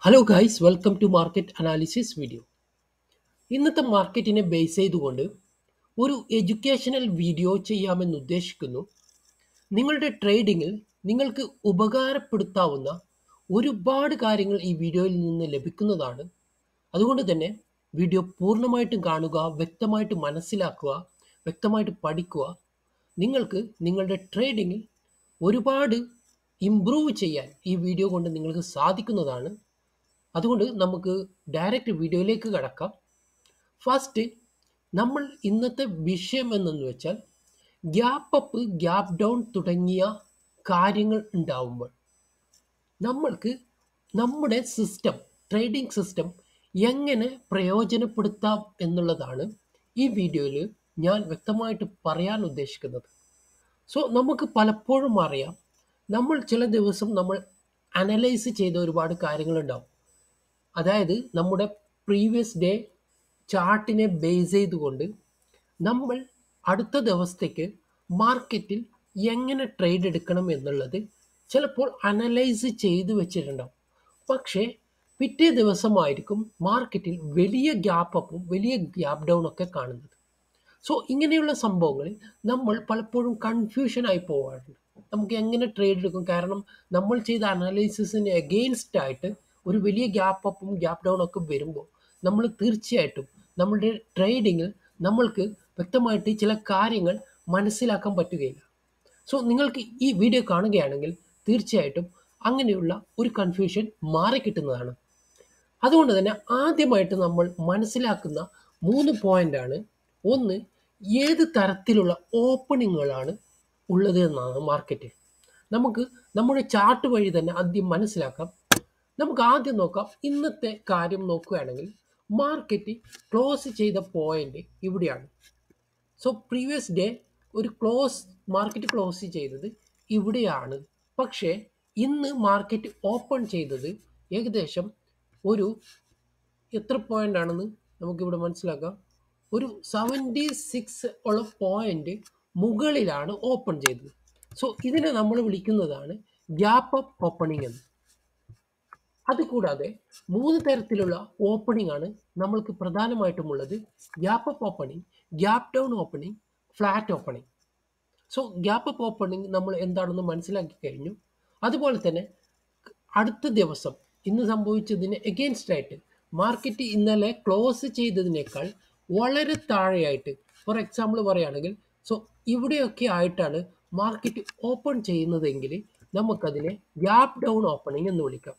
Hello guys, welcome to market analysis video. ഇന്നത്തെ മാർക്കറ്റിനെ base ചെയ്തുകൊണ്ട് ഒരു എഡ്യൂക്കേഷണൽ വീഡിയോ ചെയ്യാമെന്ന് ഉദ്ദേശിക്കുന്നു. നിങ്ങളുടെ ട്രേഡിങ്ങിൽ നിങ്ങൾക്ക് ഉപകാരപ്പെടുത്താവുന്ന ഒരുപാട് കാര്യങ്ങൾ ഈ വീഡിയോയിൽ നിന്ന് ലഭിക്കുന്നതാണ്. അതുകൊണ്ട് തന്നെ വീഡിയോ പൂർണ്ണമായിട്ടും കാണുക, വ്യക്തമായിട്ട് മനസ്സിലാക്കുക, വ്യക്തമായിട്ട് പഠിക്കുക. നിങ്ങൾക്ക് നിങ്ങളുടെ ട്രേഡിങ്ങിൽ ഒരുപാട് ഇംപ്രൂവ് ചെയ്യാൻ ഈ വീഡിയോ കൊണ്ട് നിങ്ങൾക്ക് സാധിക്കുന്നതാണ്. അതുകൊണ്ട് നമുക്ക് ഡയറക്റ്റ് വീഡിയോയിലേക്ക് കടക്കാം. ഫസ്റ്റ്, നമ്മൾ ഇന്നത്തെ വിഷയം എന്തെന്ന് വെച്ചാൽ ഗ്യാപ്പ് അപ്പ്, ഗ്യാപ്പ് ഡൗൺ തുടങ്ങിയ കാര്യങ്ങൾ ഉണ്ടാവുമ്പോൾ നമ്മൾക്ക് നമ്മുടെ സിസ്റ്റം, ട്രേഡിംഗ് സിസ്റ്റം എങ്ങനെ പ്രയോജനപ്പെടുത്താം എന്നുള്ളതാണ് ഈ വീഡിയോയിൽ ഞാൻ വ്യക്തമായിട്ട് പറയാൻ ഉദ്ദേശിക്കുന്നത്. സോ നമുക്ക് പലപ്പോഴും അറിയാം, നമ്മൾ ചില ദിവസം നമ്മൾ അനലൈസ് ചെയ്ത ഒരുപാട് കാര്യങ്ങളുണ്ടാവും. അതായത് നമ്മുടെ പ്രീവിയസ് ഡേ ചാർട്ടിനെ ബേസ് ചെയ്തുകൊണ്ട് നമ്മൾ അടുത്ത ദിവസത്തേക്ക് മാർക്കറ്റിൽ എങ്ങനെ ട്രേഡ് എടുക്കണം എന്നുള്ളത് ചിലപ്പോൾ അനലൈസ് ചെയ്ത് വെച്ചിട്ടുണ്ടാവും. പക്ഷേ പിറ്റേ ദിവസമായിരിക്കും മാർക്കറ്റിൽ വലിയ ഗ്യാപ്പ് അപ്പും വലിയ ഗ്യാപ്പ് ഡൗൺ ഒക്കെ കാണുന്നത്. സോ ഇങ്ങനെയുള്ള സംഭവങ്ങളിൽ നമ്മൾ പലപ്പോഴും കൺഫ്യൂഷനായി പോകാറുണ്ട്. നമുക്ക് എങ്ങനെ ട്രേഡ് എടുക്കും? കാരണം നമ്മൾ ചെയ്ത അനാലിസിസിന് എഗെയിൻസ്റ്റ് ആയിട്ട് ഒരു വലിയ ഗ്യാപ്പ് അപ്പും ഗ്യാപ്പ് ഡൗൺ ഒക്കെ വരുമ്പോൾ നമ്മൾ തീർച്ചയായിട്ടും നമ്മുടെ ട്രേഡിങ്ങിൽ നമ്മൾക്ക് വ്യക്തമായിട്ട് ചില കാര്യങ്ങൾ മനസ്സിലാക്കാൻ പറ്റുകയില്ല. സോ നിങ്ങൾക്ക് ഈ വീഡിയോ കാണുകയാണെങ്കിൽ തീർച്ചയായിട്ടും അങ്ങനെയുള്ള ഒരു കൺഫ്യൂഷൻ മാറിക്കിട്ടുന്നതാണ്. അതുകൊണ്ട് തന്നെ ആദ്യമായിട്ട് നമ്മൾ മനസ്സിലാക്കുന്ന 3 പോയിന്റാണ്. ഒന്ന്, ഏത് തരത്തിലുള്ള ഓപ്പണിങ്ങുകളാണ് ഉള്ളത് എന്നാണ് മാർക്കറ്റിൽ. നമുക്ക് നമ്മുടെ ചാർട്ട് വഴി തന്നെ ആദ്യം മനസ്സിലാക്കാം. നമുക്ക് ആദ്യം നോക്കാം, ഇന്നത്തെ കാര്യം നോക്കുകയാണെങ്കിൽ മാർക്കറ്റ് ക്ലോസ് ചെയ്ത പോയിന്റ് ഇവിടെയാണ്. സോ പ്രീവിയസ് ഡേ ഒരു മാർക്കറ്റ് ക്ലോസ് ചെയ്തത് ഇവിടെയാണ്. പക്ഷേ ഇന്ന് മാർക്കറ്റ് ഓപ്പൺ ചെയ്തത് ഏകദേശം ഒരു എത്ര പോയിന്റ് ആണെന്ന് നമുക്കിവിടെ മനസ്സിലാക്കാം. ഒരു 76 ഉള്ള പോയിന്റ് മുകളിലാണ് ഓപ്പൺ ചെയ്തത്. സോ ഇതിനെ നമ്മൾ വിളിക്കുന്നതാണ് ഗ്യാപ്പ് അപ്പ് ഓപ്പണിംഗ് എന്ന്. അതുകൂടാതെ 3 തരത്തിലുള്ള ഓപ്പണിംഗ് ആണ് നമ്മൾക്ക് പ്രധാനമായിട്ടും ഉള്ളത്: gap up opening, gap down opening, flat opening. So gap up opening നമ്മൾ എന്താണെന്ന് മനസ്സിലാക്കി കഴിഞ്ഞു. അതുപോലെ തന്നെ അടുത്ത ദിവസം ഇന്ന് സംഭവിച്ചതിന് എഗെയിൻസ്റ്റ് ആയിട്ട് മാർക്കറ്റ് ഇന്നലെ ക്ലോസ് ചെയ്തതിനേക്കാൾ വളരെ താഴെയായിട്ട്, ഫോർ എക്സാമ്പിൾ പറയുകയാണെങ്കിൽ, സോ ഇവിടെയൊക്കെ ആയിട്ടാണ് മാർക്കറ്റ് ഓപ്പൺ ചെയ്യുന്നതെങ്കിൽ നമുക്കതിനെ ഗ്യാപ്പ് ഡൗൺ ഓപ്പണിംഗ് എന്ന് വിളിക്കാം.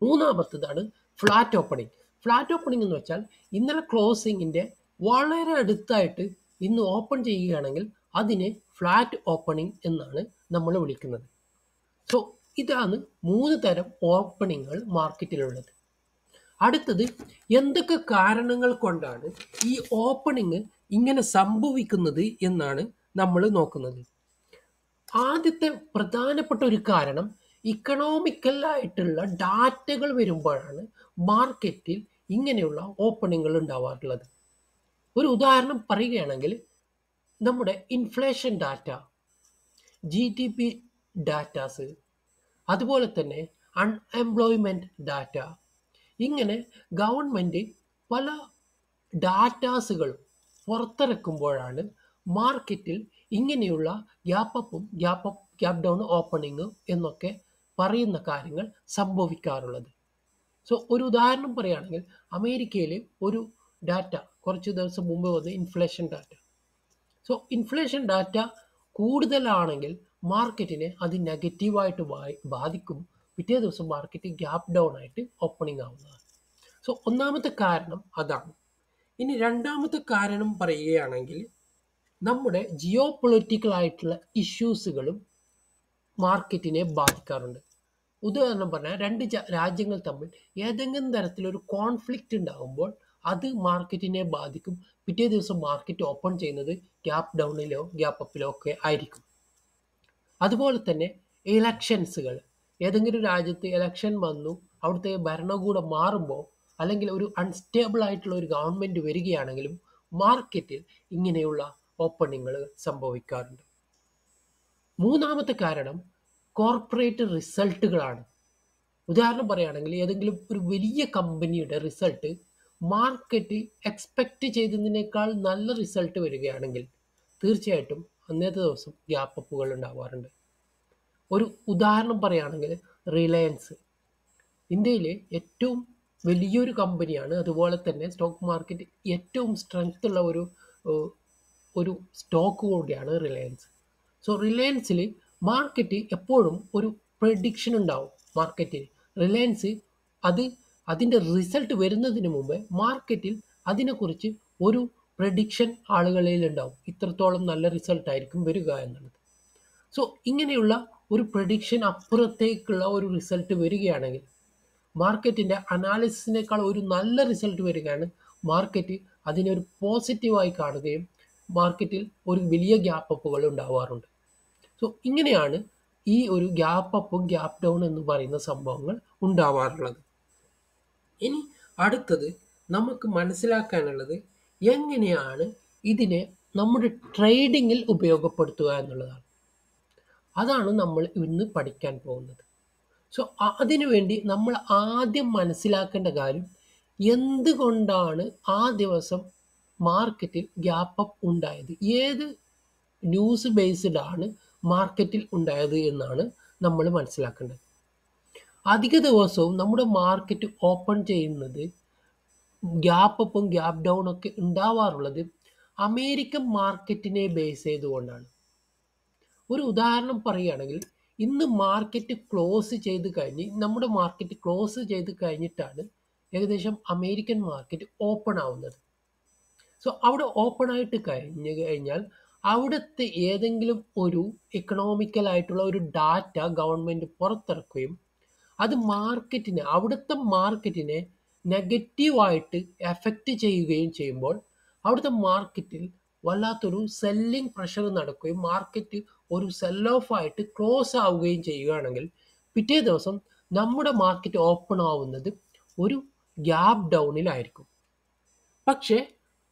മൂന്നാമത്തതാണ് ഫ്ലാറ്റ് ഓപ്പണിംഗ്. ഫ്ലാറ്റ് ഓപ്പണിംഗ് എന്ന് വെച്ചാൽ ഇന്നലെ ക്ലോസിങ്ങിൻ്റെ വളരെ അടുത്തായിട്ട് ഇന്ന് ഓപ്പൺ ചെയ്യുകയാണെങ്കിൽ അതിനെ ഫ്ലാറ്റ് ഓപ്പണിംഗ് എന്നാണ് നമ്മൾ വിളിക്കുന്നത്. സോ ഇതാണ് 3 തരം ഓപ്പണിങ്ങുകൾ മാർക്കറ്റിലുള്ളത്. അടുത്തത്, എന്തൊക്കെ കാരണങ്ങൾ കൊണ്ടാണ് ഈ ഓപ്പണിങ് ഇങ്ങനെ സംഭവിക്കുന്നത് എന്നാണ് നമ്മൾ നോക്കുന്നത്. ആദ്യത്തെ പ്രധാനപ്പെട്ട ഒരു കാരണം, ഇക്കണോമിക്കലായിട്ടുള്ള ഡാറ്റകൾ വരുമ്പോഴാണ് മാർക്കറ്റിൽ ഇങ്ങനെയുള്ള ഓപ്പണിങ്ങുകൾ ഉണ്ടാവാറുള്ളത്. ഒരു ഉദാഹരണം പറയുകയാണെങ്കിൽ നമ്മുടെ ഇൻഫ്ലേഷൻ ഡാറ്റ, GDP ഡാറ്റാസ്, അതുപോലെ തന്നെ അൺഎംപ്ലോയ്മെൻറ്റ് ഡാറ്റ, ഇങ്ങനെ ഗവൺമെൻറ് പല ഡാറ്റാസുകളും പുറത്തിറക്കുമ്പോഴാണ് മാർക്കറ്റിൽ ഇങ്ങനെയുള്ള ഗ്യാപ്പ് അപ്പും ഗ്യാപ്പ് ഡൗൺ ഓപ്പണിങ് എന്നൊക്കെ പറയുന്ന കാര്യങ്ങൾ സംഭവിക്കാറുള്ളത്. സോ ഒരു ഉദാഹരണം പറയുകയാണെങ്കിൽ അമേരിക്കയിൽ ഒരു ഡാറ്റ കുറച്ച് ദിവസം മുമ്പ് വന്ന inflation data. So inflation data കൂടുതലാണെങ്കിൽ മാർക്കറ്റിനെ അത് നെഗറ്റീവായിട്ട് ബാധിക്കും. പിറ്റേ ദിവസം മാർക്കറ്റ് ഗ്യാപ്പ് ഡൗൺ ആയിട്ട് ഓപ്പണിംഗ് ആവുന്നതാണ്. സോ ഒന്നാമത്തെ കാരണം അതാണ്. ഇനി രണ്ടാമത്തെ കാരണം പറയുകയാണെങ്കിൽ നമ്മുടെ ജിയോ പൊളിറ്റിക്കൽ ആയിട്ടുള്ള ഇഷ്യൂസുകളും മാർക്കറ്റിനെ ബാധിക്കാറുണ്ട്. ഉദാഹരണം പറഞ്ഞാൽ, 2 രാജ്യങ്ങൾ തമ്മിൽ ഏതെങ്കിലും തരത്തിലൊരു കോൺഫ്ലിക്റ്റ് ഉണ്ടാകുമ്പോൾ അത് മാർക്കറ്റിനെ ബാധിക്കും. പിറ്റേ ദിവസം മാർക്കറ്റ് ഓപ്പൺ ചെയ്യുന്നത് ഗ്യാപ്പ് ഡൗണിലോ ഗ്യാപ്പ് അപ്പിലോ ഒക്കെ ആയിരിക്കും. അതുപോലെ തന്നെ ഇലക്ഷൻസുകൾ, ഏതെങ്കിലും രാജ്യത്ത് ഇലക്ഷൻ വന്നു, അവിടുത്തെ ഭരണകൂടം മാറുമ്പോൾ അല്ലെങ്കിൽ ഒരു അൺസ്റ്റേബിൾ ആയിട്ടുള്ള ഒരു ഗവൺമെൻറ് വരികയാണെങ്കിലും മാർക്കറ്റിൽ ഇങ്ങനെയുള്ള ഓപ്പണിങ്ങുകൾ സംഭവിക്കാറുണ്ട്. മൂന്നാമത്തെ കാരണം കോർപ്പറേറ്റ് റിസൾട്ടുകളാണ്. ഉദാഹരണം പറയുകയാണെങ്കിൽ ഏതെങ്കിലും ഒരു വലിയ കമ്പനിയുടെ റിസൾട്ട് മാർക്കറ്റ് എക്സ്പെക്റ്റ് ചെയ്തതിനേക്കാൾ നല്ല റിസൾട്ട് വരികയാണെങ്കിൽ തീർച്ചയായിട്ടും അന്നത്തെ ദിവസം ഗ്യാപ്പ് അപ്പുകൾ ഉണ്ടാവാറുണ്ട്. ഒരു ഉദാഹരണം പറയുകയാണെങ്കിൽ റിലയൻസ് ഇന്ത്യയിലെ ഏറ്റവും വലിയൊരു കമ്പനിയാണ്. അതുപോലെ തന്നെ സ്റ്റോക്ക് മാർക്കറ്റ് ഏറ്റവും സ്ട്രെങ്ത് ഉള്ള ഏഹ്, ഒരു സ്റ്റോക്ക് കൂടിയാണ് റിലയൻസ്. സോ റിലയൻസിൽ മാർക്കറ്റ് എപ്പോഴും ഒരു പ്രഡിക്ഷൻ ഉണ്ടാവും. മാർക്കറ്റിൽ റിലയൻസ് അത് അതിൻ്റെ റിസൾട്ട് വരുന്നതിന് മുമ്പ് മാർക്കറ്റിൽ അതിനെക്കുറിച്ച് ഒരു പ്രഡിക്ഷൻ ആളുകളിൽ ഉണ്ടാവും. ഇത്രത്തോളം നല്ല റിസൾട്ട് ആയിരിക്കും വരിക എന്നുള്ളത്. സോ ഇങ്ങനെയുള്ള ഒരു പ്രഡിക്ഷൻ അപ്പുറത്തേക്കുള്ള ഒരു റിസൾട്ട് വരികയാണെങ്കിൽ മാർക്കറ്റിൻ്റെ അനാലിസിസിനേക്കാൾ ഒരു നല്ല റിസൾട്ട് വരികയാണ്, മാർക്കറ്റ് അതിനെ ഒരു പോസിറ്റീവായി കാണുകയും മാർക്കറ്റിൽ ഒരു വലിയ ഗ്യാപ്പ് അപ്പുകൾ ഉണ്ടാവാറുണ്ട്. സോ ഇങ്ങനെയാണ് ഈ ഒരു ഗ്യാപ്പ് അപ്പും ഗ്യാപ്പ് ഡൗൺ എന്ന് പറയുന്ന സംഭവങ്ങൾ ഉണ്ടാവാറുള്ളത്. ഇനി അടുത്തത് നമുക്ക് മനസ്സിലാക്കാനുള്ളത് എങ്ങനെയാണ് ഇതിനെ നമ്മുടെ ട്രേഡിങ്ങിൽ ഉപയോഗപ്പെടുത്തുക എന്നുള്ളതാണ്. അതാണ് നമ്മൾ ഇന്ന് പഠിക്കാൻ പോകുന്നത്. സോ അതിനുവേണ്ടി നമ്മൾ ആദ്യം മനസ്സിലാക്കേണ്ട കാര്യം എന്തുകൊണ്ടാണ് ആ ദിവസം മാർക്കറ്റിൽ ഗ്യാപ്പ് അപ്പ് ഉണ്ടായത്, ഏത് ന്യൂസ് ബേസ്ഡ് ആണ് മാർക്കറ്റിൽ ഉണ്ടായത് എന്നാണ് നമ്മൾ മനസ്സിലാക്കേണ്ടത്. അധിക ദിവസവും നമ്മുടെ മാർക്കറ്റ് ഓപ്പൺ ചെയ്യുന്നത് ഗ്യാപ്പ് അപ്പും ഗ്യാപ്പ് ഡൗൺ ഒക്കെ ഉണ്ടാവാറുള്ളത് അമേരിക്കൻ മാർക്കറ്റിനെ ബേസ് ചെയ്തുകൊണ്ടാണ്. ഒരു ഉദാഹരണം പറയുകയാണെങ്കിൽ ഇന്ന് മാർക്കറ്റ് ക്ലോസ് ചെയ്ത് കഴിഞ്ഞ് നമ്മുടെ മാർക്കറ്റ് ക്ലോസ് ചെയ്ത് കഴിഞ്ഞിട്ടാണ് ഏകദേശം അമേരിക്കൻ മാർക്കറ്റ് ഓപ്പൺ ആവുന്നത്. സോ അവിടെ ഓപ്പൺ ആയിട്ട് കഴിഞ്ഞ് കഴിഞ്ഞാൽ അവിടുത്തെ ഏതെങ്കിലും ഒരു എക്കണോമിക്കലായിട്ടുള്ള ഒരു ഡാറ്റ ഗവൺമെൻറ് പുറത്തിറക്കുകയും അത് മാർക്കറ്റിനെ അവിടുത്തെ മാർക്കറ്റിനെ നെഗറ്റീവായിട്ട് എഫക്റ്റ് ചെയ്യുകയും ചെയ്യുമ്പോൾ അവിടുത്തെ മാർക്കറ്റിൽ വല്ലാത്തൊരു സെല്ലിംഗ് പ്രഷർ നടക്കുകയും മാർക്കറ്റ് ഒരു സെൽ ഓഫ് ആയിട്ട് ക്ലോസ് ആവുകയും ചെയ്യുകയാണെങ്കിൽ പിറ്റേ ദിവസം നമ്മുടെ മാർക്കറ്റ് ഓപ്പൺ ആവുന്നത് ഒരു ഗ്യാപ്പ് ഡൗണിലായിരിക്കും. പക്ഷേ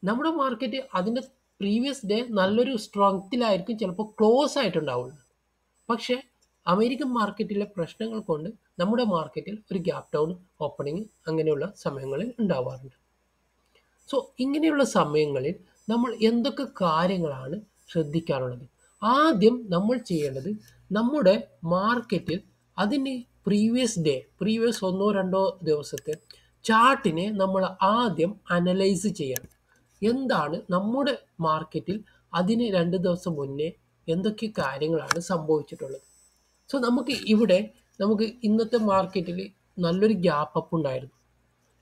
നമ്മുടെ മാർക്കറ്റ് അതിൻ്റെ പ്രീവിയസ് ഡേ നല്ലൊരു സ്ട്രെങ്ത്തിലായിരിക്കും ചിലപ്പോൾ ക്ലോസ് ആയിട്ടുണ്ടാവുള്ളൂ. പക്ഷേ അമേരിക്കൻ മാർക്കറ്റിലെ പ്രശ്നങ്ങൾ കൊണ്ട് നമ്മുടെ മാർക്കറ്റിൽ ഒരു ഗ്യാപ്പ് ഡൗൺ ഓപ്പണിങ് അങ്ങനെയുള്ള സമയങ്ങളിൽ ഉണ്ടാവാറുണ്ട്. സോ ഇങ്ങനെയുള്ള സമയങ്ങളിൽ നമ്മൾ എന്തൊക്കെ കാര്യങ്ങളാണ് ശ്രദ്ധിക്കാറുള്ളത്? ആദ്യം നമ്മൾ ചെയ്യേണ്ടത് നമ്മുടെ മാർക്കറ്റിൽ അതിന് പ്രീവിയസ് ഒന്നോ രണ്ടോ ദിവസത്തെ ചാർട്ടിനെ നമ്മൾ ആദ്യം അനലൈസ് ചെയ്യണം. എന്താണ് നമ്മുടെ മാർക്കറ്റിൽ അതിന് 2 ദിവസം മുന്നേ എന്തൊക്കെ കാര്യങ്ങളാണ് സംഭവിച്ചിട്ടുള്ളത്. സോ നമുക്ക് ഇന്നത്തെ മാർക്കറ്റിൽ നല്ലൊരു ഗ്യാപ്പ് അപ്പ് ഉണ്ടായിരുന്നു.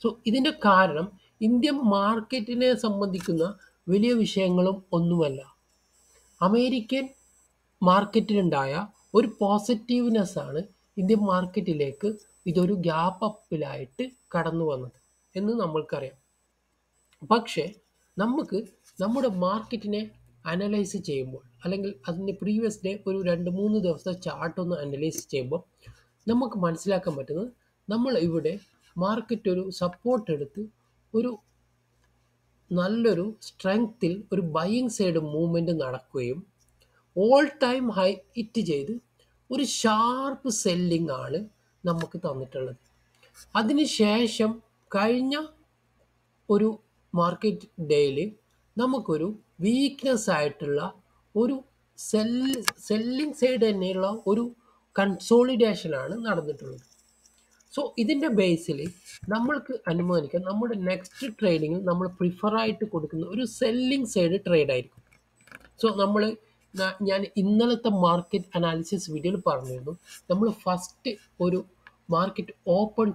സോ ഇതിൻ്റെ കാരണം ഇന്ത്യൻ മാർക്കറ്റിനെ സംബന്ധിക്കുന്ന വലിയ വിഷയങ്ങളും ഒന്നുമല്ല. അമേരിക്കൻ മാർക്കറ്റിലുണ്ടായ ഒരു പോസിറ്റീവ്നെസ് ആണ് ഇന്ത്യൻ മാർക്കറ്റിലേക്ക് ഇതൊരു ഗ്യാപ്പ് അപ്പിലായിട്ട് കടന്നു വന്നത് എന്ന് നമ്മൾക്കറിയാം. പക്ഷേ നമുക്ക് നമ്മുടെ മാർക്കറ്റിനെ അനലൈസ് ചെയ്യുമ്പോൾ അല്ലെങ്കിൽ അതിൻ്റെ പ്രീവിയസ് ഡേ ഒരു 2-3 ദിവസത്തെ ചാർട്ട് ഒന്ന് അനലൈസ് ചെയ്യുമ്പോൾ നമുക്ക് മനസ്സിലാക്കാൻ പറ്റുന്നത് നമ്മൾ ഇവിടെ മാർക്കറ്റ് ഒരു സപ്പോർട്ട് എടുത്ത് ഒരു നല്ലൊരു സ്ട്രെങ്ത്തിൽ ഒരു ബൈയിങ് സൈഡ് മൂവ്മെൻറ്റ് നടക്കുകയും ഓൾ ടൈം ഹൈ ഹിറ്റ് ചെയ്ത് ഒരു ഷാർപ്പ് സെല്ലിംഗ് ആണ് നമുക്ക് തന്നിട്ടുള്ളത്. അതിനുശേഷം കഴിഞ്ഞ ഒരു മാർക്കറ്റ് ഡേയിൽ നമുക്കൊരു വീക്ക്നെസ് ആയിട്ടുള്ള ഒരു സെല്ലിംഗ് സൈഡ് തന്നെയുള്ള ഒരു കൺസോളിഡേഷനാണ് നടന്നിട്ടുള്ളത്. സോ ഇതിൻ്റെ ബേസിൽ നമ്മൾക്ക് അനുമാനിക്കാം നമ്മുടെ നെക്സ്റ്റ് ട്രേഡിങ്ങിൽ നമ്മൾ പ്രിഫറായിട്ട് കൊടുക്കുന്ന ഒരു സെല്ലിംഗ് സൈഡ് ട്രേഡ് ആയിരിക്കും. സോ ഞാൻ ഇന്നലത്തെ മാർക്കറ്റ് അനാലിസിസ് വീഡിയോയിൽ പറഞ്ഞിരുന്നു, നമ്മൾ ഫസ്റ്റ് ഒരു മാർക്കറ്റ് ഓപ്പൺ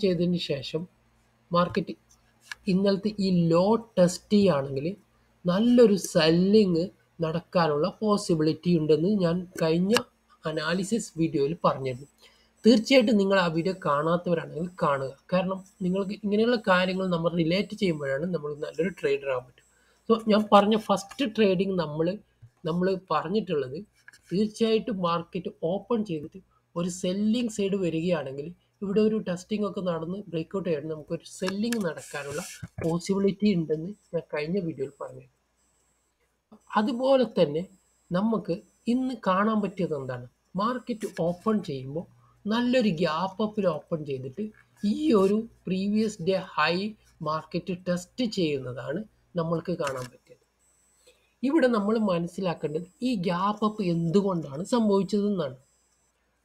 ചെയ്തതിന് ശേഷം മാർക്കറ്റ് ഇന്നലത്തെ ഈ ലോ ടെസ്റ്റ് ചെയ്യുകയാണെങ്കിൽ നല്ലൊരു സെല്ലിങ് നടക്കാനുള്ള പോസിബിലിറ്റി ഉണ്ടെന്ന് ഞാൻ കഴിഞ്ഞ അനാലിസിസ് വീഡിയോയിൽ പറഞ്ഞിരുന്നു. തീർച്ചയായിട്ടും നിങ്ങൾ ആ വീഡിയോ കാണാത്തവരാണെങ്കിൽ കാണുക. കാരണം നിങ്ങൾക്ക് ഇങ്ങനെയുള്ള കാര്യങ്ങൾ നമ്മൾ റിലേറ്റ് ചെയ്യുമ്പോഴാണ് നമ്മൾ നല്ലൊരു ട്രേഡർ ആകാൻ പറ്റും. സോ ഞാൻ പറഞ്ഞ ഫസ്റ്റ് ട്രേഡിങ് നമ്മൾ പറഞ്ഞിട്ടുള്ളത് തീർച്ചയായിട്ടും മാർക്കറ്റ് ഓപ്പൺ ചെയ്തിട്ട് ഒരു സെല്ലിംഗ് സൈഡ് വരികയാണെങ്കിൽ ഇവിടെ ഒരു ടെസ്റ്റിംഗ് ഒക്കെ നടന്ന് ബ്രേക്ക്ഔട്ട് ചെയ്യണം, നമുക്കൊരു സെല്ലിംഗ് നടക്കാനുള്ള പോസിബിലിറ്റി ഉണ്ടെന്ന് ഞാൻ കഴിഞ്ഞ വീഡിയോയിൽ പറഞ്ഞു. അതുപോലെ തന്നെ നമുക്ക് ഇന്ന് കാണാൻ പറ്റിയത് എന്താണ്, മാർക്കറ്റ് ഓപ്പൺ ചെയ്യുമ്പോൾ നല്ലൊരു ഗ്യാപ്പ് അപ്പിൽ ഓപ്പൺ ചെയ്തിട്ട് ഈ ഒരു previous day high market test ചെയ്യുന്നതാണ് നമ്മൾക്ക് കാണാൻ പറ്റിയത്. ഇവിടെ നമ്മൾ മനസ്സിലാക്കേണ്ടത് ഈ ഗ്യാപ്പ് അപ്പ് എന്തുകൊണ്ടാണ് സംഭവിച്ചതെന്നാണ്.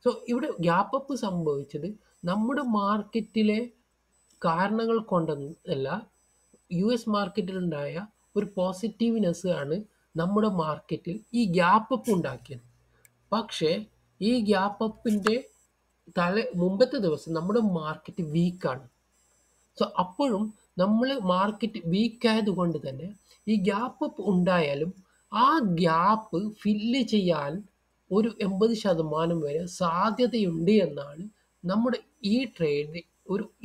സോ ഇവിടെ ഗ്യാപ്പ് അപ്പ് സംഭവിച്ചത് നമ്മുടെ മാർക്കറ്റിലെ കാരണങ്ങൾ കൊണ്ടല്ല, യു എസ് മാർക്കറ്റിലുണ്ടായ ഒരു പോസിറ്റീവ്നെസ് ആണ് നമ്മുടെ മാർക്കറ്റിൽ ഈ ഗ്യാപ്പ് അപ്പ് ഉണ്ടാക്കിയത്. പക്ഷേ ഈ ഗ്യാപ്പ് അപ്പിൻ്റെ മുമ്പത്തെ ദിവസം നമ്മുടെ മാർക്കറ്റ് വീക്കാണ്. സോ അപ്പോഴും നമ്മൾ മാർക്കറ്റ് വീക്ക് ആയതുകൊണ്ട് തന്നെ ഈ ഗ്യാപ്പ് അപ്പ് ഉണ്ടായാലും ആ ഗ്യാപ്പ് ഫില്ല് ചെയ്യാൻ ഒരു 80% വരെ സാധ്യതയുണ്ട് എന്നാണ് നമ്മുടെ ഈ ട്രേഡ്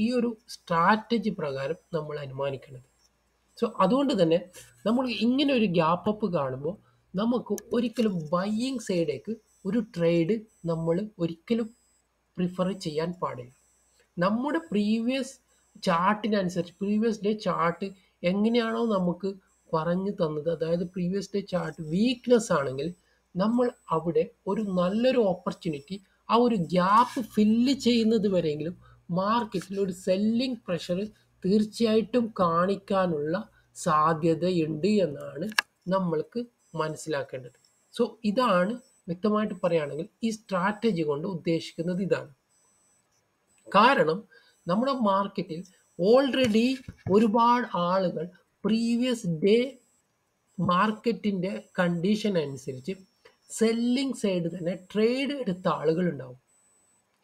ഈ ഒരു സ്ട്രാറ്റജി പ്രകാരം നമ്മൾ അനുമാനിക്കുന്നത്. സോ അതുകൊണ്ട് തന്നെ നമ്മൾ ഇങ്ങനെ ഒരു ഗ്യാപ്പ് അപ്പ് കാണുമ്പോൾ നമുക്ക് ഒരിക്കലും ബൈയിങ് സൈഡേക്ക് ഒരു ട്രേഡ് നമ്മൾ ഒരിക്കലും പ്രിഫർ ചെയ്യാൻ പാടില്ല. നമ്മുടെ പ്രീവിയസ് ചാർട്ടിനനുസരിച്ച് പ്രീവിയസ് ഡേ ചാർട്ട് എങ്ങനെയാണോ നമുക്ക് പറഞ്ഞു തന്നത്, അതായത് പ്രീവിയസ് ഡേ ചാർട്ട് വീക്ക്നെസ് ആണെങ്കിൽ നമ്മൾ അവിടെ ഒരു നല്ലൊരു ഓപ്പർച്യൂണിറ്റി ആ ഒരു ഗ്യാപ്പ് ഫില്ല് ചെയ്യുന്നത് വരെയെങ്കിലും മാർക്കറ്റിൽ ഒരു സെല്ലിംഗ് പ്രഷർ തീർച്ചയായിട്ടും കാണിക്കാനുള്ള സാധ്യതയുണ്ട് എന്നാണ് നമ്മൾക്ക് മനസ്സിലാക്കേണ്ടത്. സോ ഇതാണ് വ്യക്തമായിട്ട് പറയുകയാണെങ്കിൽ ഈ സ്ട്രാറ്റജി കൊണ്ട് ഉദ്ദേശിക്കുന്നത് ഇതാണ്. കാരണം നമ്മുടെ മാർക്കറ്റിൽ ഓൾറെഡി ഒരുപാട് ആളുകൾ പ്രീവിയസ് ഡേ മാർക്കറ്റിൻ്റെ കണ്ടീഷൻ അനുസരിച്ച് സെല്ലിംഗ് സൈഡ് തന്നെ ട്രേഡ് എടുത്ത ആളുകൾ ഉണ്ടാവും.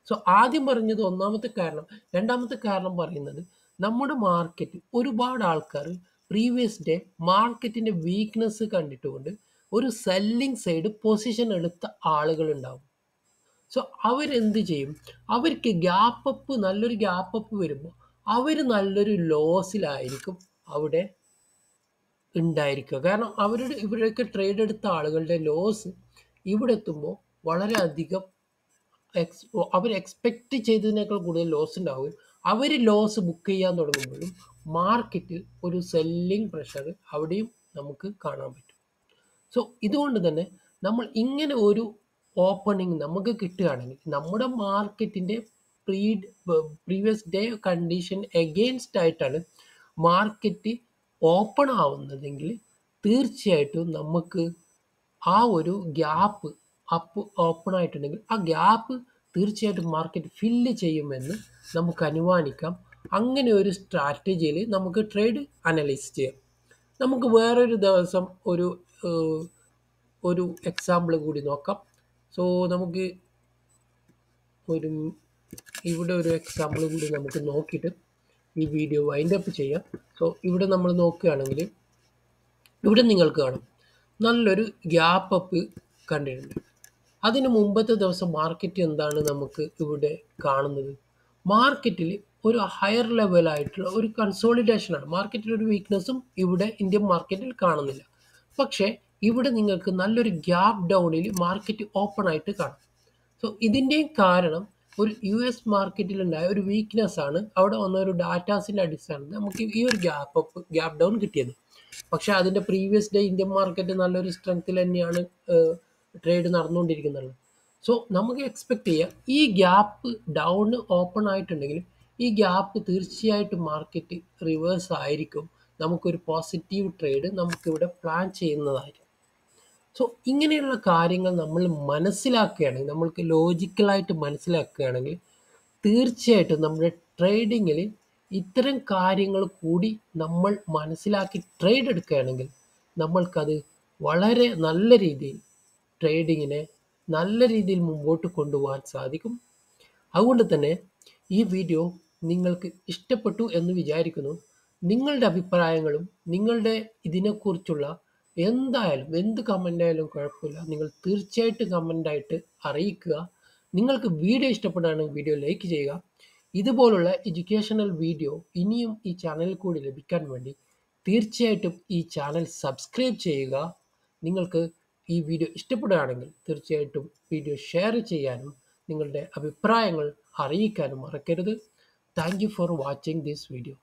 സോ ആദ്യം പറഞ്ഞത് ഒന്നാമത്തെ കാരണം. രണ്ടാമത്തെ കാരണം പറയുന്നത് നമ്മുടെ മാർക്കറ്റിൽ ഒരുപാട് ആൾക്കാർ പ്രീവിയസ് ഡേ മാർക്കറ്റിൻ്റെ വീക്ക്നെസ് കണ്ടിട്ടുകൊണ്ട് ഒരു സെല്ലിംഗ് സൈഡ് പൊസിഷൻ എടുത്ത ആളുകൾ ഉണ്ടാവും. സോ അവരെന്ത് ചെയ്യും? അവർക്ക് ഗ്യാപ്പ് അപ്പ് നല്ലൊരു ഗ്യാപ്പ് അപ്പ് വരുമ്പോൾ അവർ നല്ലൊരു ലോസിലായിരിക്കും അവിടെ ഉണ്ടായിരിക്കുക. കാരണം ഇവരൊക്കെ ട്രേഡ് എടുത്ത ആളുകളുടെ ലോസ് ഇവിടെ എത്തുമ്പോൾ വളരെയധികം അവർ എക്സ്പെക്റ്റ് ചെയ്തതിനേക്കാൾ കൂടുതൽ ലോസ് ഉണ്ടാവുകയും അവർ ലോസ് ബുക്ക് ചെയ്യാൻ തുടങ്ങുമ്പോഴും മാർക്കറ്റിൽ ഒരു സെല്ലിംഗ് പ്രഷർ അവിടെയും നമുക്ക് കാണാൻ പറ്റും. സോ ഇതുകൊണ്ട് തന്നെ നമ്മൾ ഇങ്ങനെ ഒരു ഓപ്പണിംഗ് നമുക്ക് കിട്ടുകയാണെങ്കിൽ നമ്മുടെ മാർക്കറ്റിൻ്റെ പ്രീവിയസ് ഡേ കണ്ടീഷൻ എഗെയിൻസ്റ്റ് ആയിട്ടാണ് മാർക്കറ്റ് ഓപ്പൺ ആവുന്നതെങ്കിൽ തീർച്ചയായിട്ടും നമുക്ക് ആ ഒരു ഗ്യാപ്പ് അപ്പ് ഓപ്പൺ ആയിട്ടുണ്ടെങ്കിൽ ആ ഗ്യാപ്പ് തീർച്ചയായിട്ടും മാർക്കറ്റ് ഫില്ല് ചെയ്യുമെന്ന് നമുക്ക് അനുമാനിക്കാം. അങ്ങനെ ഒരു സ്ട്രാറ്റജിയിൽ നമുക്ക് ട്രേഡ് അനലൈസ് ചെയ്യാം. നമുക്ക് വേറൊരു ദിവസം ഒരു എക്സാമ്പിൾ കൂടി നോക്കാം. സോ നമുക്ക് ഇവിടെ ഒരു എക്സാമ്പിൾ കൂടി നമുക്ക് നോക്കിയിട്ട് ഈ വീഡിയോ വൈൻഡ് അപ്പ് ചെയ്യാം. സോ ഇവിടെ നമ്മൾ നോക്കുകയാണെങ്കിൽ ഇവിടെ നിങ്ങൾക്ക് കാണാം നല്ലൊരു ഗ്യാപ്പ് അപ്പ് കണ്ടിട്ടുണ്ട്. അതിന് മുമ്പത്തെ ദിവസം മാർക്കറ്റ് എന്താണ് നമുക്ക് ഇവിടെ കാണുന്നത്? മാർക്കറ്റിൽ ഒരു ഹയർ ലെവലായിട്ടുള്ള ഒരു കൺസോളിഡേഷനാണ്. മാർക്കറ്റിൽ ഒരു വീക്ക്നെസ്സും ഇവിടെ ഇന്ത്യൻ മാർക്കറ്റിൽ കാണുന്നില്ല. പക്ഷേ ഇവിടെ നിങ്ങൾക്ക് നല്ലൊരു ഗ്യാപ്പ് ഡൗണിൽ മാർക്കറ്റ് ഓപ്പൺ ആയിട്ട് കാണാം. സോ ഇതിൻ്റെയും കാരണം ഒരു US മാർക്കറ്റിലുണ്ടായ ഒരു വീക്ക്നെസ് ആണ്. അവിടെ വന്ന ഒരു ഡാറ്റാസിൻ്റെ അടിസ്ഥാനത്തിൽ നമുക്ക് ഈ ഒരു ഗ്യാപ്പ് ഡൗൺ കിട്ടിയത്. പക്ഷേ അതിൻ്റെ പ്രീവിയസ് ഡേ ഇന്ത്യൻ മാർക്കറ്റ് നല്ലൊരു സ്ട്രെങ്ത്തിൽ തന്നെയാണ് ട്രേഡ് നടന്നുകൊണ്ടിരിക്കുന്നത്. സോ നമുക്ക് എക്സ്പെക്റ്റ് ചെയ്യാം ഈ ഗ്യാപ്പ് ഡൗൺ ഓപ്പൺ ആയിട്ടുണ്ടെങ്കിൽ ഈ ഗ്യാപ്പ് തീർച്ചയായിട്ടും മാർക്കറ്റ് റിവേഴ്സ് ആയിരിക്കും. നമുക്കൊരു പോസിറ്റീവ് ട്രേഡ് നമുക്കിവിടെ പ്ലാൻ ചെയ്യുന്നതായിരിക്കും. സോ ഇങ്ങനെയുള്ള കാര്യങ്ങൾ നമ്മൾ മനസ്സിലാക്കുകയാണെങ്കിൽ, നമ്മൾക്ക് ലോജിക്കലായിട്ട് മനസ്സിലാക്കുകയാണെങ്കിൽ തീർച്ചയായിട്ടും നമ്മുടെ ട്രേഡിങ്ങിൽ ഇത്തരം കാര്യങ്ങൾ കൂടി നമ്മൾ മനസ്സിലാക്കി ട്രേഡ് എടുക്കുകയാണെങ്കിൽ നമ്മൾക്കത് വളരെ നല്ല രീതിയിൽ ട്രേഡിങ്ങിനെ നല്ല രീതിയിൽ മുമ്പോട്ട് കൊണ്ടുപോകാൻ സാധിക്കും. അതുകൊണ്ട് തന്നെ ഈ വീഡിയോ നിങ്ങൾക്ക് ഇഷ്ടപ്പെട്ടു എന്ന് വിചാരിക്കുന്നു. നിങ്ങളുടെ അഭിപ്രായങ്ങളും നിങ്ങളുടെ ഇതിനെക്കുറിച്ചുള്ള എന്ത് കമൻ്റ് ആയാലും കുഴപ്പമില്ല, നിങ്ങൾ തീർച്ചയായിട്ടും കമൻ്റായിട്ട് അറിയിക്കുക. നിങ്ങൾക്ക് വീഡിയോ ഇഷ്ടപ്പെടുകയാണെങ്കിൽ വീഡിയോ ലൈക്ക് ചെയ്യുക. ഇതുപോലുള്ള എഡ്യൂക്കേഷണൽ വീഡിയോ ഇനിയും ഈ ചാനലിൽ കൂടി ലഭിക്കാൻ വേണ്ടി തീർച്ചയായിട്ടും ഈ ചാനൽ സബ്സ്ക്രൈബ് ചെയ്യുക. നിങ്ങൾക്ക് ഈ വീഡിയോ ഇഷ്ടപ്പെടുകയാണെങ്കിൽ തീർച്ചയായിട്ടും വീഡിയോ ഷെയർ ചെയ്യാനും നിങ്ങളുടെ അഭിപ്രായങ്ങൾ അറിയിക്കാനും മറക്കരുത്. Thank you for watching this video.